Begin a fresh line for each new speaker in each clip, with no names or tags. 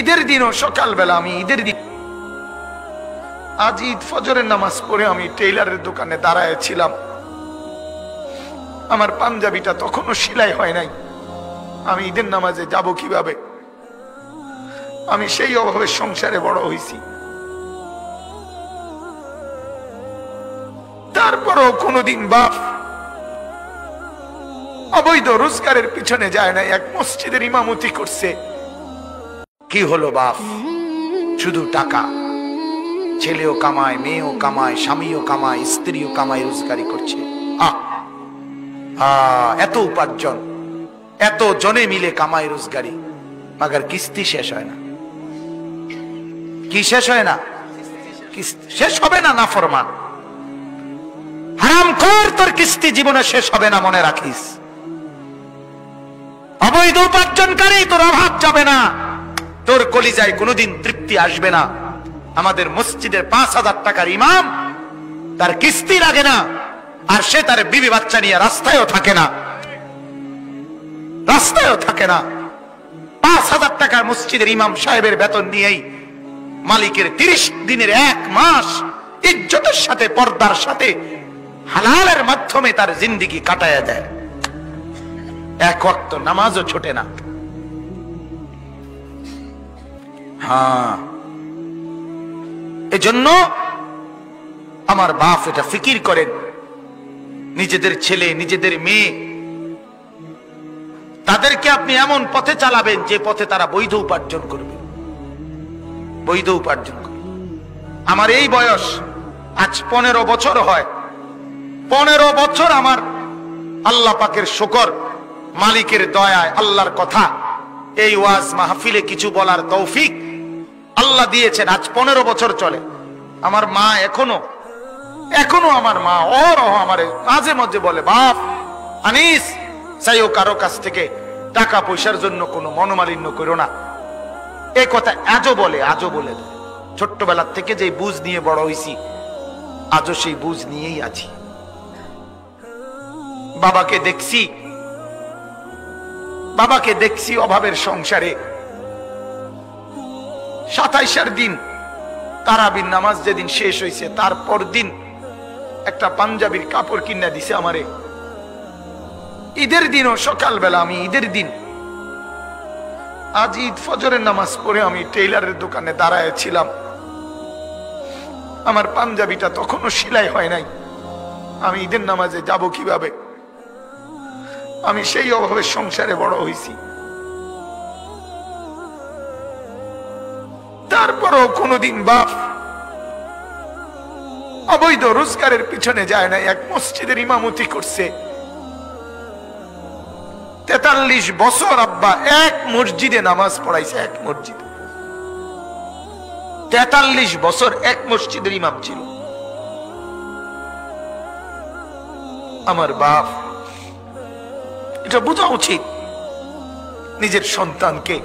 ঈদের দিনও সকালবেলা আমি ঈদের দিন আজ ঈদ ফজরের নামাজ পড়ে আমি টেইলারের দোকানে দাঁড়ায় ছিলাম। আমার পাঞ্জাবিটা তখনও সেলাই হয় নাই। আমি ঈদের নামাজে যাব কিভাবে? আমি সেই অভাবে সংসারে বড় হয়েছি। তারপরও কোনোদিন বাপ অবৈধ রোজগারের পিছনে যায় না, এক মসজিদের ইমামতি করছে। কি হলো বাপ? শুধু টাকা। ছেলেও কামায়, মেয়েও কামায়, স্বামীও কামায়, স্ত্রীও কামায়, রোজগারি করছে। এত উপার্জন, এত জনে মিলে কামায় রোজগারি, মাগার কিস্তি শেষ হয় না। কি শেষ হয় না? শেষ হবে না। নাফরমান হারামখোর, তোর কিস্তি জীবনে শেষ হবে না, মনে রাখিস। অবৈধ উপার্জনকারী, তোর অভাব যাবে না, তোর কলিজায় কোনোদিন তৃপ্তি আসবে না। আমাদের মসজিদের ৫,০০০ টাকার ইমাম, তার কিস্তি লাগে না, আর সে তার বিবি বাচ্চা নিয়ে রাস্তায়ও থাকে না, রাস্তায়ও থাকে না। ৫,০০০ টাকার মসজিদের ইমাম সাহেবের বেতন নিয়েই মালিকের ৩০ দিনের ১ মাস ইজ্জতের সাথে, পর্দার সাথে, হালালের মাধ্যমে তার জিন্দেগি কাটায়া দেয়। এক ওয়াক্ত নামাজও ছোটে না। এজন্য আমার বাপ এটা ফিকির করেন, নিজেদের ছেলে, নিজেদের মেয়ে, তাদেরকে আপনি এমন পথে চালাবেন যে পথে তারা বৈধ উপার্জন করবে, বৈধ উপার্জন করবে। আমার এই বয়স আজ ১৫ বছর হয়। ১৫ বছর আমার আল্লাহ পাকের শুকর, মালিকের দয়ায়, আল্লাহর কথা, এই ওয়াজ মাহফিলে কিছু বলার তৌফিক আল্লাহ দিয়েছেন। আজ ১৫ বছর চলে। আমার মা এখনো আমার মা আমারে মাঝে মধ্যে বলে, বাপ আনিস, চাইও কারো কাছ থেকে টাকা পয়সার জন্য কোনো মনোমালিন্য করো না। এই কথা আজও বলে ছোট্টবেলার থেকে যে বুঝ নিয়ে বড় হয়েছি, আজও সেই বুঝ নিয়েই আছি। বাবাকে দেখছি অভাবের সংসারে। ২৭ দিন তারাবির নামাজ যেদিন শেষ হয়েছে, তারপর দিন একটা পাঞ্জাবির কাপড় কিনা দিছে আমারে। ঈদের দিনও সকালবেলা আমি ঈদের দিন আজ ঈদ ফজরের নামাজ পড়ে আমি টেইলারের দোকানে দাঁড়ায় ছিলাম। আমার পাঞ্জাবিটা তখনও সেলাই হয় নাই। আমি ঈদের নামাজে যাব কিভাবে? আমি সেই অভাবে সংসারে বড় হয়েছি। তারপরও কোনোদিন বাপ অবৈধ রোজগারের পিছনে যায় না, এক মসজিদের ইমামতি করছে। ৪৩ বছর আব্বা এক মসজিদে নামাজ পড়াইছে, এক মসজিদে। ৪৩ বছর এক মসজিদের ইমাম ছিল আমার বাপ। এটা বোঝা উচিত, নিজের সন্তানকে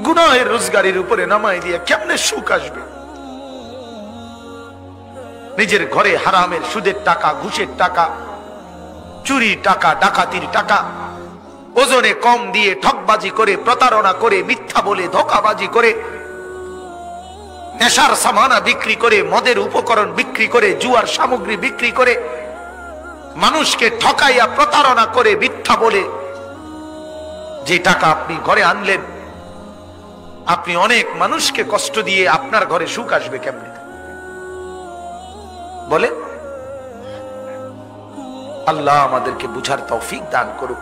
গুনাহের রোজগারের উপরে নামাই দিয়ে কেমনে সুখ আসবে? নিজের ঘরে হারামের, সুদের টাকা, ঘুষের টাকা, চুরির টাকা, ডাকাতির টাকা, ওজনে কম দিয়ে ঠকবাজি করে, প্রতারণা করে, মিথ্যা বলে, ধোঁকাবাজি করে, নেশার সামানা বিক্রি করে, মদের উপকরণ বিক্রি করে, জুয়ার সামগ্রী বিক্রি করে, মানুষকে ঠকাইয়া, প্রতারণা করে, মিথ্যা বলে যে টাকা আপনি ঘরে আনলেন, আপনি অনেক মানুষকে কষ্ট দিয়ে আপনার ঘরে সুখ আসবে কেমনে বলে? আল্লাহ আমাদেরকে বুঝার তৌফিক দান করুক।